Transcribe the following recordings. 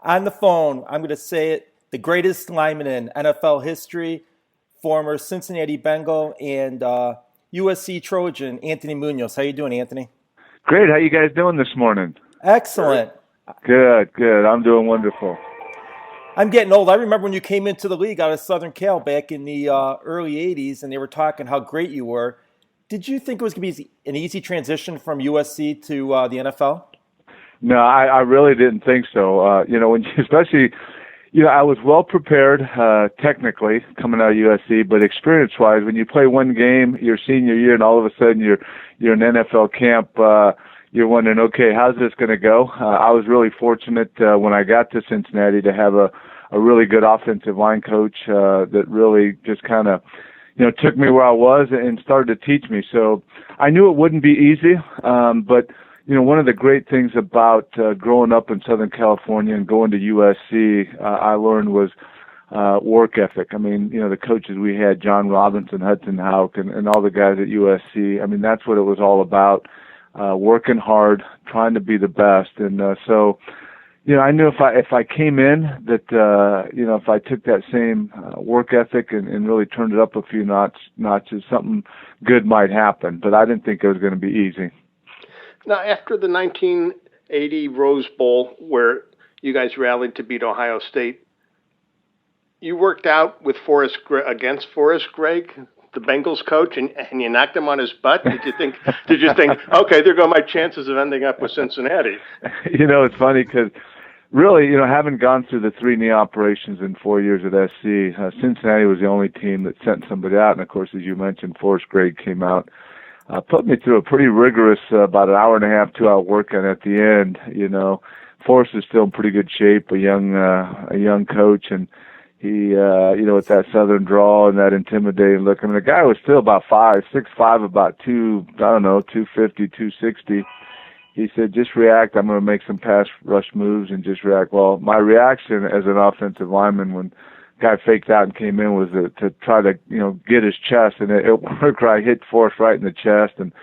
On the phone, I'm going to say it, the greatest lineman in NFL history, former Cincinnati Bengal and USC Trojan, Anthony Munoz. How you doing, Anthony? Great. How you guys doing this morning? Excellent. Good, good. I'm doing wonderful. I'm getting old. I remember when you came into the league out of Southern Cal back in the early 80s, and they were talking how great you were. Did you think it was going to be an easy transition from USC to the NFL? No, I really didn't think so. When especially, I was well prepared technically coming out of USC, but experience-wise, when you play one game your senior year, and all of a sudden you're in NFL camp, you're wondering, okay, how's this going to go? I was really fortunate when I got to Cincinnati to have a really good offensive line coach that really just kind of, took me where I was and started to teach me. So I knew it wouldn't be easy, but one of the great things about growing up in Southern California and going to USC, I learned was work ethic. I mean, the coaches we had, John Robinson, Hudson Houck, and all the guys at USC, I mean, that's what it was all about. Working hard, trying to be the best. And so, I knew if I came in that, if I took that same work ethic and really turned it up a few notches, something good might happen. But I didn't think it was going to be easy. Now, after the 1980 Rose Bowl, where you guys rallied to beat Ohio State, you worked out with against Forrest Gregg, the Bengals coach, and you knocked him on his butt? Did you think, okay, there go my chances of ending up with Cincinnati? It's funny because really, having gone through the 3 knee operations in 4 years at SC, Cincinnati was the only team that sent somebody out. And, of course, as you mentioned, Forrest Gregg came out, put me through a pretty rigorous about an hour and a half, 2-hour workout at the end. Forrest is still in pretty good shape, a young coach, and he, with that southern drawl and that intimidating look. I mean, the guy was still about 6'5", about 250, 260. He said, just react. I'm going to make some pass rush moves and just react. Well, my reaction as an offensive lineman when guy faked out and came in was to try to, get his chest, and it worked right. Hit Forrest right in the chest, and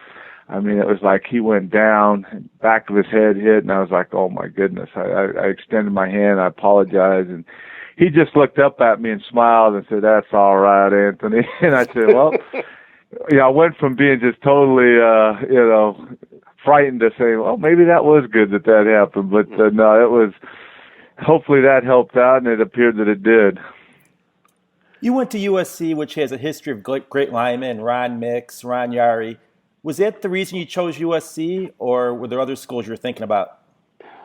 I mean, it was like he went down, back of his head hit, and I was like, oh my goodness. I extended my hand, I apologized, and he just looked up at me and smiled and said, that's all right, Anthony. And I said, well, I went from being just totally, frightened to saying, well, maybe that was good that happened. But no, it was, hopefully that helped out, and it appeared that it did. You went to USC, which has a history of great linemen, Ron Mix, Ron Yari. Was that the reason you chose USC, or were there other schools you were thinking about?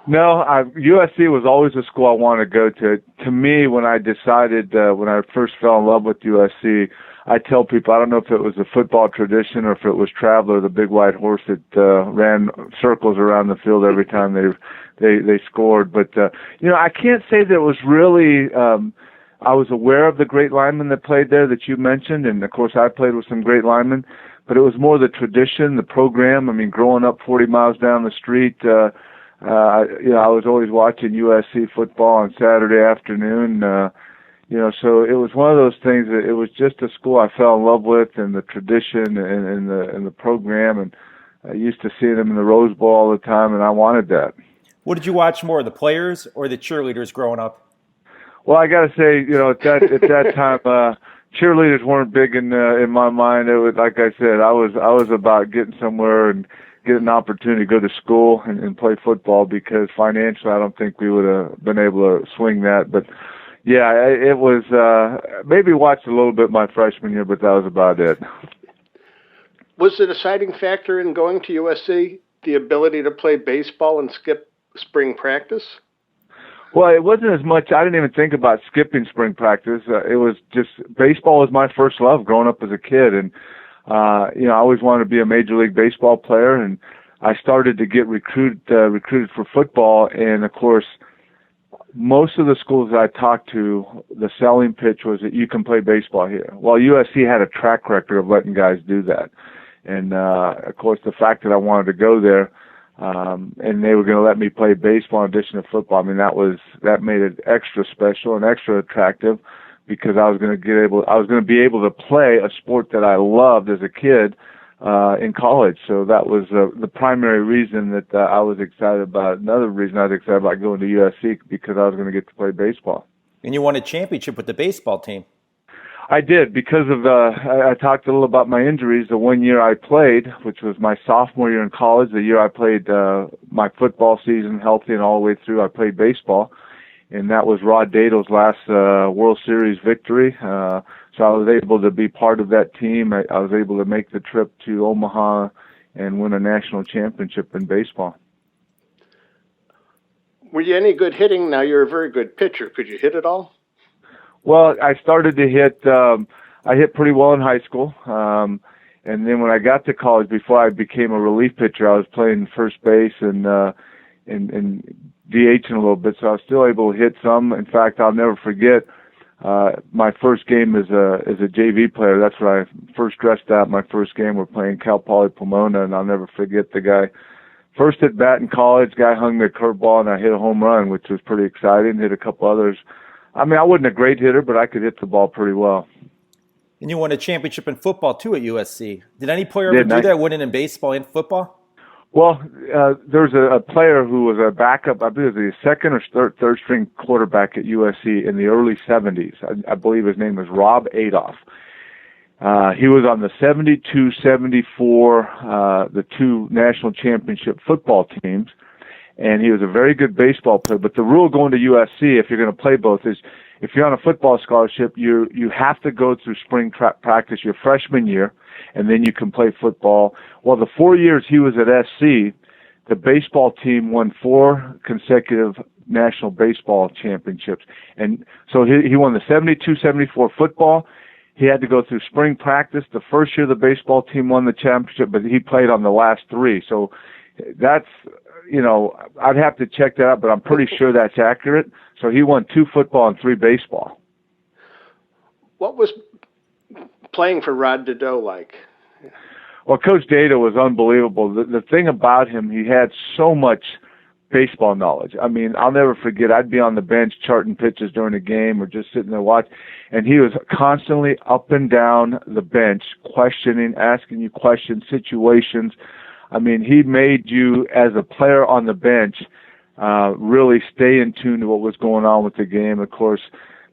No, USC was always a school I wanted to go to. To me, when I decided, when I first fell in love with USC, I tell people, I don't know if it was a football tradition or if it was Traveler, the big white horse that ran circles around the field every time they scored. But, I can't say that it was really, I was aware of the great linemen that played there that you mentioned, and, of course, I played with some great linemen, but it was more the tradition, the program. I mean, growing up 40 miles down the street, I was always watching USC football on Saturday afternoon. So it was one of those things that it was just a school I fell in love with, and the tradition and the program. And I used to see them in the Rose Bowl all the time, and I wanted that. What did you watch more, the players or the cheerleaders growing up? Well, I got to say, at that time, cheerleaders weren't big in my mind. It was, like I said, I was about getting somewhere and get an opportunity to go to school and play football, because financially I don't think we would have been able to swing that. But yeah, it was maybe watched a little bit my freshman year, but that was about it. Was the deciding factor in going to USC the ability to play baseball and skip spring practice? Well, it wasn't as much. I didn't even think about skipping spring practice. It was just baseball was my first love growing up as a kid, and I always wanted to be a Major League Baseball player, and I started to get recruited for football. And, of course, most of the schools that I talked to, the selling pitch was that you can play baseball here. Well, USC had a track record of letting guys do that. And, of course, the fact that I wanted to go there, and they were going to let me play baseball in addition to football, I mean, that made it extra special and extra attractive, because I was going to be able to play a sport that I loved as a kid, in college. So that was the primary reason that I was excited about. Another reason I was excited about going to USC because I was going to get to play baseball. And you won a championship with the baseball team. I did because of I talked a little about my injuries. The 1 year I played, which was my sophomore year in college, the year I played my football season healthy and all the way through, I played baseball. And that was Rod Dado's last World Series victory. So I was able to be part of that team. I was able to make the trip to Omaha and win a national championship in baseball. Were you any good hitting? Now, you're a very good pitcher. Could you hit it all? Well, I started to hit. I hit pretty well in high school. And then when I got to college, before I became a relief pitcher, I was playing first base and DHing a little bit, so I was still able to hit some. In fact, I'll never forget my first game as a JV player. That's where I first dressed out. My first game, we're playing Cal Poly Pomona, and I'll never forget the guy. First at bat in college, guy hung the curveball, and I hit a home run, which was pretty exciting. Hit a couple others. I mean, I wasn't a great hitter, but I could hit the ball pretty well. And you won a championship in football, too, at USC. Did any player ever do that, winning in baseball and football? Well, there's a player who was a backup, I believe he was the second or third string quarterback at USC in the early 70s. I believe his name was Rob Adolph. He was on the 72, 74, the two national championship football teams, and he was a very good baseball player. But the rule going to USC, if you're going to play both, is if you're on a football scholarship, you have to go through spring practice your freshman year, and then you can play football. Well, the 4 years he was at SC, the baseball team won 4 consecutive national baseball championships. And so he won the 72, 74 football. He had to go through spring practice. The first year the baseball team won the championship, but he played on the last 3. So that's, I'd have to check that out, but I'm pretty sure that's accurate. So he won 2 football and 3 baseball. What was playing for Rod Dedeaux like? Well, Coach Dado was unbelievable. The thing about him, he had so much baseball knowledge. I mean, I'll never forget, I'd be on the bench charting pitches during a game or just sitting there watching, and he was constantly up and down the bench, questioning, asking you questions, situations. I mean, he made you, as a player on the bench, really stay in tune to what was going on with the game. Of course,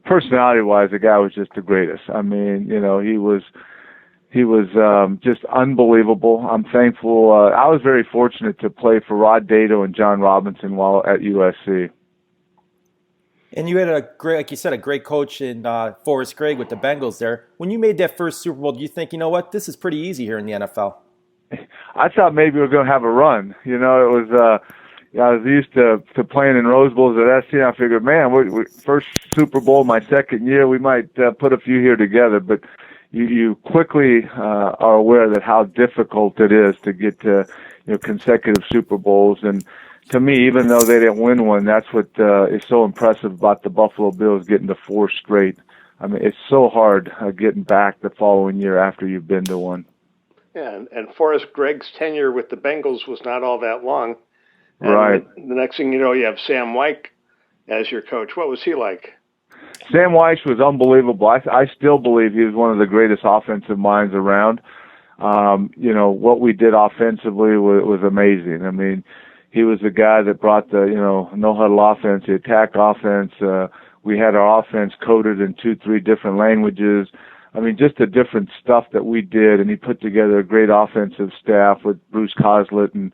personality-wise, the guy was just the greatest. I mean, he was just unbelievable. I'm thankful. I was very fortunate to play for Rod Dado and John Robinson while at USC. And you had a great, like you said, a great coach in Forrest Gregg with the Bengals there. When you made that first Super Bowl, do you think, this is pretty easy here in the NFL? I thought maybe we were going to have a run. It was I was used to playing in Rose Bowls at SC, and I figured, man, we first Super Bowl, my second year, we might put a few here together. But you quickly are aware that how difficult it is to get to consecutive Super Bowls. And to me, even though they didn't win one, that's what is so impressive about the Buffalo Bills getting to 4 straight. I mean, it's so hard getting back the following year after you've been to one. Yeah, and Forrest Gregg's tenure with the Bengals was not all that long. And right. The next thing you know, you have Sam Wyche as your coach. What was he like? Sam Wyche was unbelievable. I still believe he was one of the greatest offensive minds around. What we did offensively was amazing. I mean, he was the guy that brought the, no-huddle offense, the attack offense. We had our offense coded in 2-3 different languages. I mean, just the different stuff that we did, and he put together a great offensive staff with Bruce Coslett and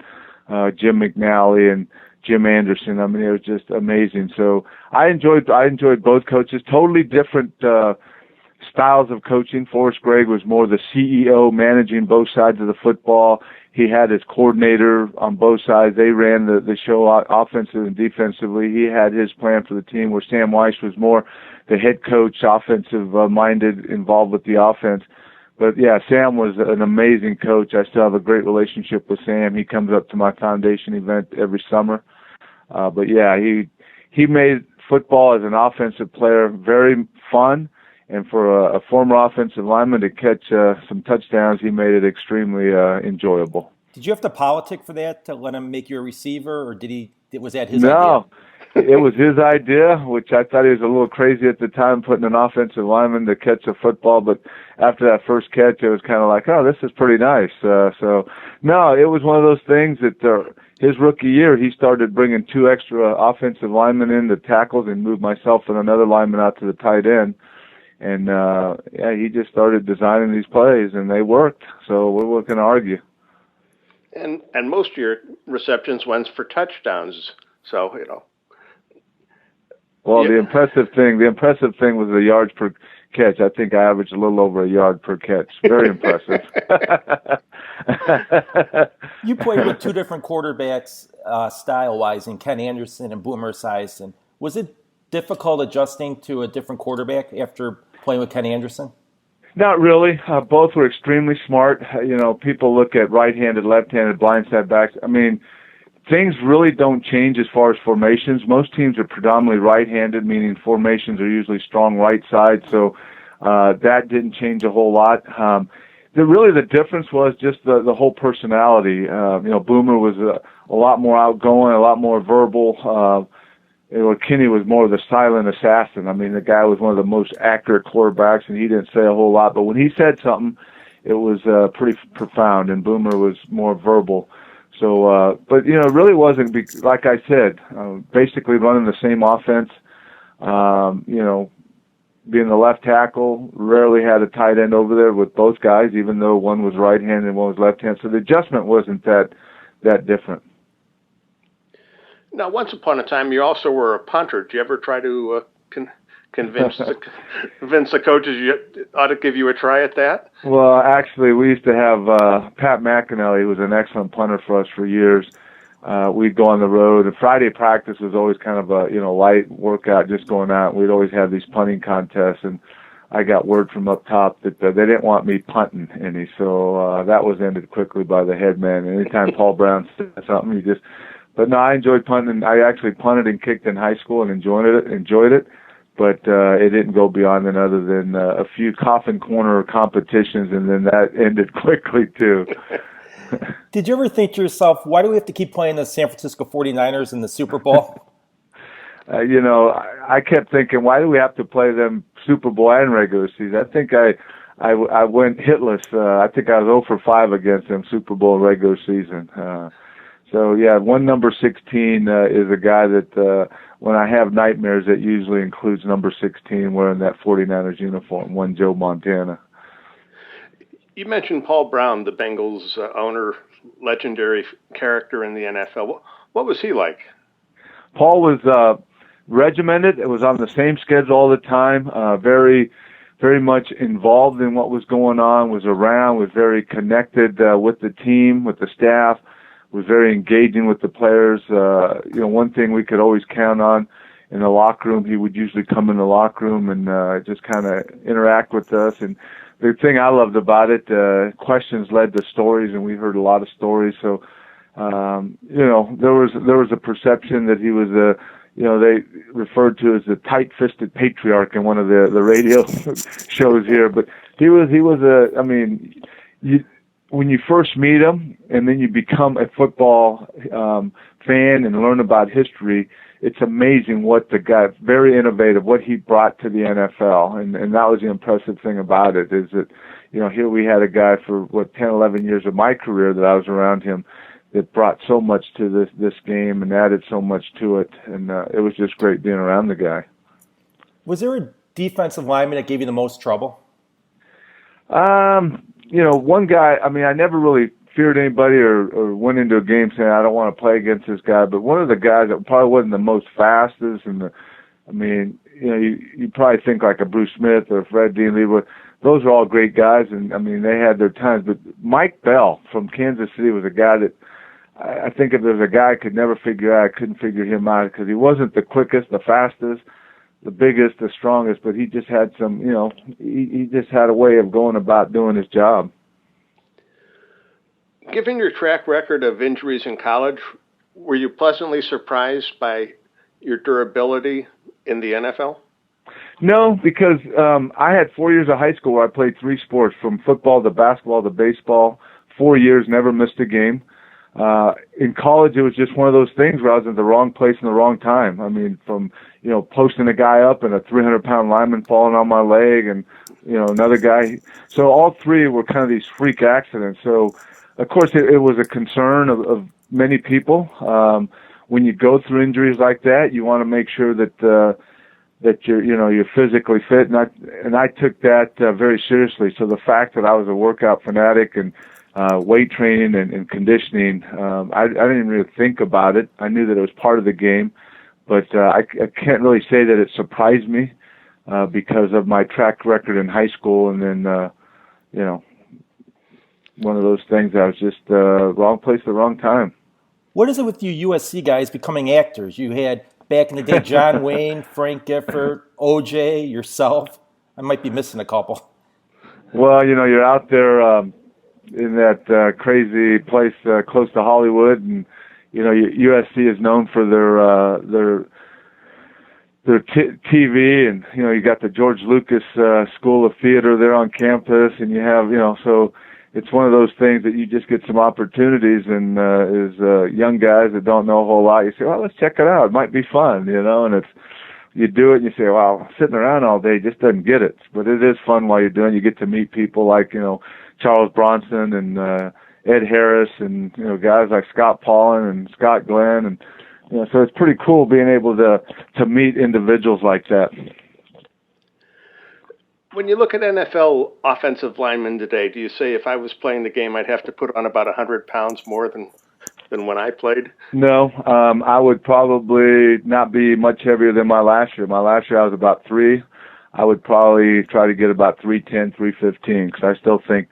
Jim McNally and Jim Anderson. I mean, it was just amazing. So I enjoyed both coaches. Totally different styles of coaching. Forrest Gregg was more the CEO, managing both sides of the football. He had his coordinator on both sides. They ran the show offensively and defensively. He had his plan for the team, where Sam Wyche was more the head coach, offensive-minded, involved with the offense. But, yeah, Sam was an amazing coach. I still have a great relationship with Sam. He comes up to my foundation event every summer. But, yeah, he made football as an offensive player very fun. And for a former offensive lineman to catch some touchdowns, he made it extremely enjoyable. Did you have to politic for that, to let him make you a receiver, or was that his idea? It was his idea, which I thought he was a little crazy at the time, putting an offensive lineman to catch a football. But after that first catch, it was kind of like, oh, this is pretty nice. So, no, it was one of those things that his rookie year, he started bringing 2 extra offensive linemen in to tackles and moved myself and another lineman out to the tight end. And, he just started designing these plays, and they worked. So we're not going to argue. And most of your receptions went for touchdowns. So, Well, the impressive thing was the yards per catch. I think I averaged a little over a yard per catch. Very impressive. You played with 2 different quarterbacks style-wise, in Ken Anderson and Boomer Esiason. Was it difficult adjusting to a different quarterback after playing with Ken Anderson? Not really. Both were extremely smart. People look at right-handed, left-handed, blindside backs. I mean, things really don't change as far as formations. Most teams are predominantly right-handed, meaning formations are usually strong right side, so that didn't change a whole lot. The difference was just the whole personality. Boomer was a lot more outgoing, a lot more verbal. Kenny was more of the silent assassin. I mean, the guy was one of the most accurate quarterbacks, and he didn't say a whole lot, but when he said something, it was pretty profound, and Boomer was more verbal. So, but it really wasn't, like I said, basically running the same offense. Being the left tackle, rarely had a tight end over there with both guys, even though one was right-handed and one was left-handed. So the adjustment wasn't that different. Now, once upon a time, you also were a punter. Did you ever try to convince the coaches you ought to give you a try at that? Well, actually, we used to have Pat McAnally, who was an excellent punter for us for years. We'd go on the road, and Friday practice was always kind of a light workout, just going out. We'd always have these punting contests, and I got word from up top that they didn't want me punting any, so that was ended quickly by the head man. Anytime Paul Brown said something, But no, I enjoyed punting. I actually punted and kicked in high school and enjoyed it. But it didn't go beyond that other than a few coffin corner competitions, and then that ended quickly too. Did you ever think to yourself, why do we have to keep playing the San Francisco 49ers in the Super Bowl? I kept thinking, why do we have to play them Super Bowl and regular season? I think I went hitless. I think I was 0 for 5 against them Super Bowl and regular season. So, yeah, one number 16 is a guy that when I have nightmares, it usually includes number 16 wearing that 49ers uniform, one Joe Montana. You mentioned Paul Brown, the Bengals owner, legendary character in the NFL. What was he like? Paul was regimented. It was on the same schedule all the time, very, very much involved in what was going on, was around, was very connected with the team, with the staff, was very engaging with the players. One thing we could always count on in the locker room, he would usually come in the locker room and just kind of interact with us. And the thing I loved about it, questions led to stories, and we heard a lot of stories. So, there was a perception that he was they referred to as the tight-fisted patriarch in one of the radio shows here. But he was when you first meet him and then you become a football fan and learn about history, it's amazing what the guy, very innovative, what he brought to the NFL. And that was the impressive thing about it, is that, here we had a guy for, 10, 11 years of my career that I was around him that brought so much to this game and added so much to it. And it was just great being around the guy. Was there a defensive lineman that gave you the most trouble? One guy, I never really feared anybody or went into a game saying, I don't want to play against this guy. But one of the guys that probably wasn't the most fastest, you probably think like a Bruce Smith or Fred Dean Leroy. Those are all great guys, and, they had their times. But Mike Bell from Kansas City was a guy that I think if there's a guy I could never figure out, I couldn't figure him out because he wasn't the quickest, the fastest, the biggest, the strongest, but he just had some, he just had a way of going about doing his job. Given your track record of injuries in college, were you pleasantly surprised by your durability in the NFL? No, because I had 4 years of high school where I played 3 sports, from football to basketball to baseball, 4 years, never missed a game. In college, it was just one of those things where I was in the wrong place in the wrong time. I mean, from, posting a guy up and a 300-pound lineman falling on my leg and, another guy. So all three were kind of these freak accidents. So, of course, it was a concern of many people. When you go through injuries like that, you want to make sure that you're physically fit, and I took that very seriously. So the fact that I was a workout fanatic and weight training and conditioning, I didn't even really think about it. I knew that it was part of the game, but I can't really say that it surprised me because of my track record in high school, and then one of those things. I was just wrong place at the wrong time. What is it with you USC guys becoming actors? You had back in the day John Wayne, Frank Gifford, OJ, yourself. I might be missing a couple. Well, you're out there in that crazy place close to Hollywood, and USC is known for their TV, and you got the George Lucas School of Theater there on campus, and you have so it's one of those things that you just get some opportunities, and as young guys that don't know a whole lot, you say, well, let's check it out. It might be fun, and you do it and you say, well, sitting around all day just doesn't get it. But it is fun while you're doing it. You get to meet people like, Charles Bronson and Ed Harris and, guys like Scott Paulin and Scott Glenn. And, so it's pretty cool being able to meet individuals like that. When you look at NFL offensive linemen today, do you say if I was playing the game, I'd have to put on about 100 pounds more than when I played? No, I would probably not be much heavier than my last year. My last year I was about 3. I would probably try to get about 310, 315, because I still think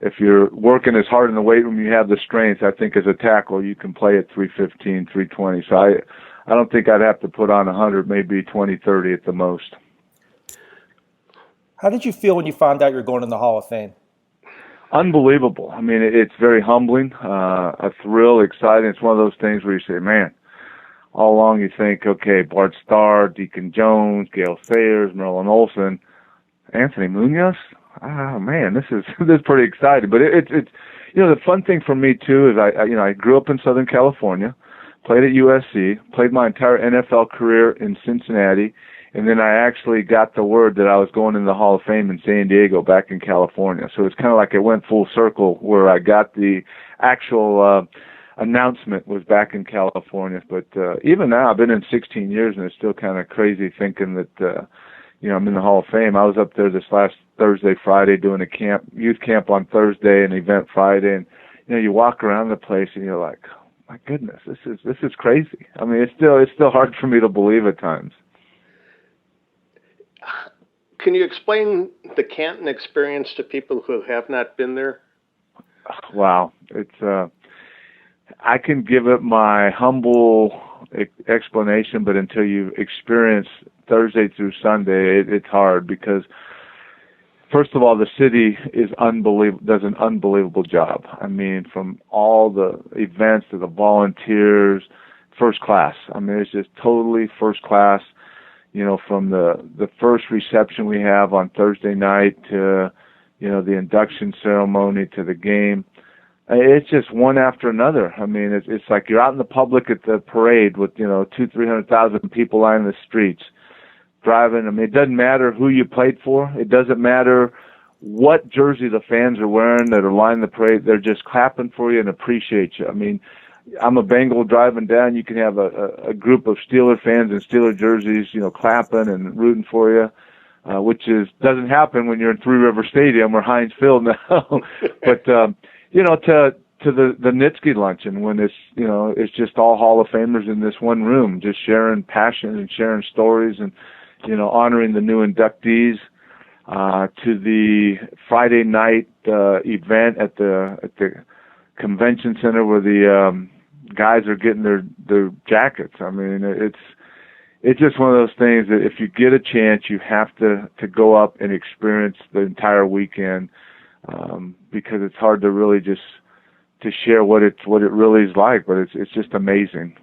if you're working as hard in the weight room, you have the strength. I think as a tackle, you can play at 315, 320. So I don't think I'd have to put on 100, maybe 20, 30 at the most. How did you feel when you found out you were going in the Hall of Fame? Unbelievable. I mean, it's very humbling, a thrill, exciting. It's one of those things where you say, man, all along you think, okay, Bart Starr, Deacon Jones, Gale Sayers, Merlin Olsen, Anthony Munoz. Oh man, this is pretty exciting. But it's the fun thing for me too is I grew up in Southern California, played at USC, played my entire NFL career in Cincinnati. And then I actually got the word that I was going in the Hall of Fame in San Diego back in California. So it's kind of like it went full circle where I got the actual announcement was back in California. But even now, I've been in 16 years, and it's still kind of crazy thinking that, I'm in the Hall of Fame. I was up there this last Thursday, Friday, doing a youth camp on Thursday, an event Friday. And, you walk around the place, and you're like, oh, my goodness, this is crazy. I mean, it's still hard for me to believe at times. Can you explain the Canton experience to people who have not been there? Wow. It's I can give it my humble explanation, but until you experience Thursday through Sunday, it's hard because, first of all, the city is does an unbelievable job. I mean, from all the events to the volunteers, first class. I mean, it's just totally first class. From the first reception we have on Thursday night to, the induction ceremony to the game. It's just one after another. I mean, it's like you're out in the public at the parade with, 300,000 people lining the streets driving. I mean, it doesn't matter who you played for. It doesn't matter what jersey the fans are wearing that are lining the parade. They're just clapping for you and appreciate you. I mean, I'm a Bengal driving down. You can have a group of Steeler fans in Steeler jerseys, clapping and rooting for you, which doesn't happen when you're in Three River Stadium or Heinz Field now. But to the Nitsky luncheon when it's just all Hall of Famers in this one room, just sharing passion and sharing stories and honoring the new inductees. To the Friday night event at the convention center where the guys are getting their jackets. I mean, it's just one of those things that if you get a chance, you have to go up and experience the entire weekend because it's hard to really just to share what it really is like. But it's just amazing.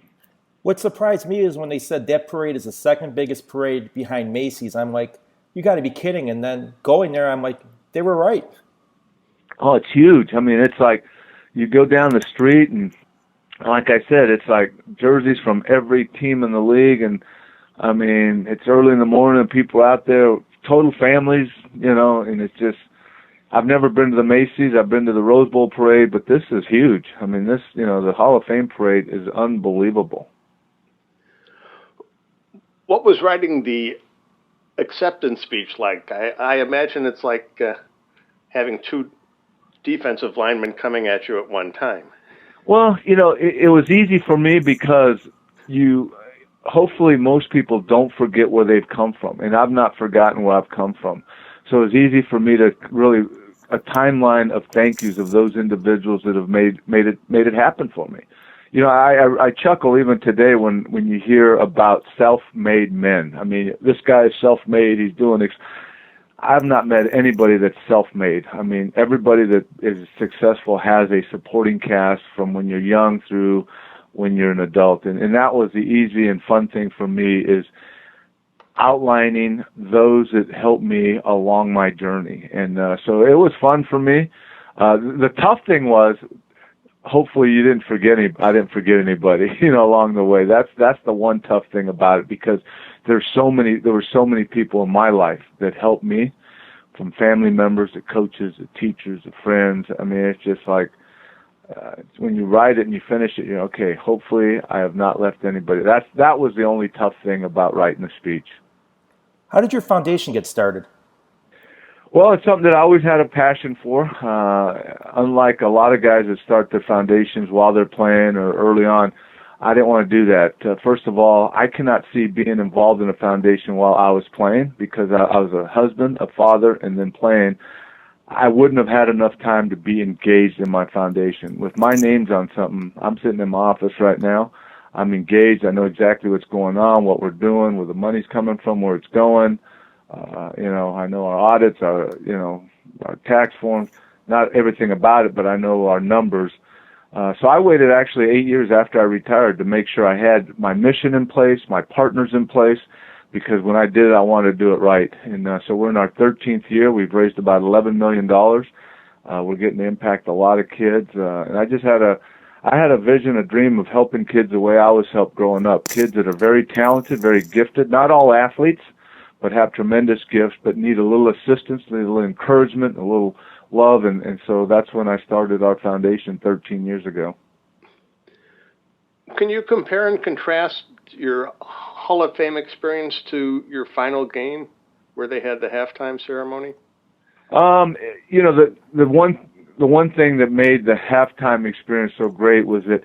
What surprised me is when they said that parade is the second biggest parade behind Macy's. I'm like, you got to be kidding! And then going there, I'm like, they were right. Oh, it's huge. I mean, it's like, you go down the street, and like I said, it's like jerseys from every team in the league, and I mean, it's early in the morning, people out there, total families, and it's just, I've never been to the Macy's, I've been to the Rose Bowl parade, but this is huge. I mean, this, the Hall of Fame parade is unbelievable. What was writing the acceptance speech like? I imagine it's like having two defensive linemen coming at you at one time. Well, it was easy for me because hopefully most people don't forget where they've come from, and I've not forgotten where I've come from. So it's easy for me to really a timeline of thank yous of those individuals that have made it happen for me. I chuckle even today when you hear about self-made men. I mean, this guy is self-made. He's doing. I've not met anybody that's self-made. I mean, everybody that is successful has a supporting cast from when you're young through when you're an adult, and that was the easy and fun thing for me is outlining those that helped me along my journey, and so it was fun for me. The tough thing was, hopefully you didn't forget I didn't forget anybody, along the way. That's the one tough thing about it, because there were so many people in my life that helped me, from family members to coaches to teachers to friends. I mean, it's just like when you write it and you finish it, okay, hopefully I have not left anybody. That was the only tough thing about writing the speech. How did your foundation get started? Well, it's something that I always had a passion for. Unlike a lot of guys that start their foundations while they're playing or early on, I didn't want to do that. First of all, I cannot see being involved in a foundation while I was playing, because I was a husband, a father, and then playing. I wouldn't have had enough time to be engaged in my foundation. With my name's on something, I'm sitting in my office right now. I'm engaged. I know exactly what's going on, what we're doing, where the money's coming from, where it's going. I know our audits, our tax forms, not everything about it, but I know our numbers. So I waited actually 8 years after I retired to make sure I had my mission in place, my partners in place, because when I did it, I wanted to do it right. And so we're in our 13th year. We've raised about $11 million. We're getting to impact a lot of kids. And I just had a vision, a dream of helping kids the way I was helped growing up. Kids that are very talented, very gifted, not all athletes, but have tremendous gifts, but need a little assistance, need a little encouragement, a little love. And so that's when I started our foundation 13 years ago. Can you compare and contrast your Hall of Fame experience to your final game where they had the halftime ceremony? The one thing that made the halftime experience so great was that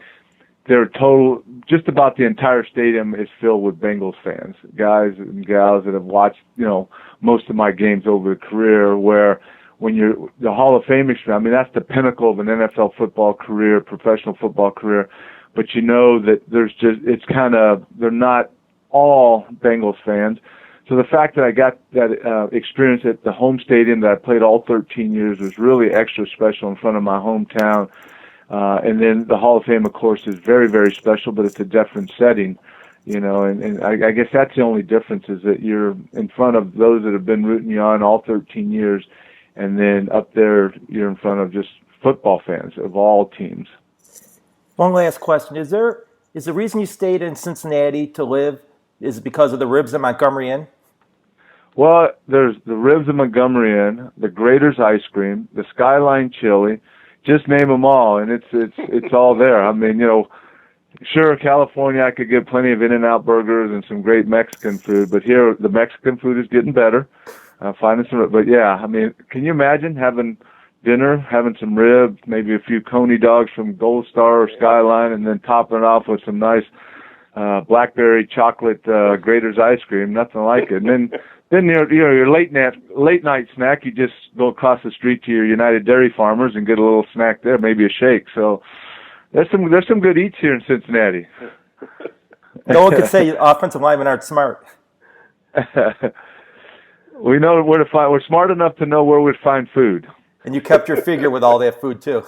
just about the entire stadium is filled with Bengals fans, guys and gals that have watched, most of my games over the career, where when you're the Hall of Fame experience, I mean, that's the pinnacle of an NFL football career, professional football career, but that they're not all Bengals fans. So the fact that I got that experience at the home stadium that I played all 13 years was really extra special in front of my hometown. And then the Hall of Fame, of course, is very, very special, but it's a different setting, and I guess that's the only difference, is that you're in front of those that have been rooting you on all 13 years, and then up there you're in front of just football fans of all teams. One last question. Is the reason you stayed in Cincinnati to live, is it because of the ribs at Montgomery Inn? Well, there's the ribs at Montgomery Inn, the Grater's ice cream, the Skyline chili, just name them all, and it's all there. I mean, sure, California, I could get plenty of In-N-Out burgers and some great Mexican food, but here the Mexican food is getting better. But yeah, I mean, can you imagine having dinner, having some ribs, maybe a few Coney dogs from Gold Star or Skyline, and then topping it off with some nice blackberry chocolate Grater's ice cream? Nothing like it. And then your late night snack, you just go across the street to your United Dairy Farmers and get a little snack there, maybe a shake. So there's some good eats here in Cincinnati. No one could say offensive linemen aren't smart. We know where to find. We're smart enough to know where we'd find food. And you kept your figure with all that food too.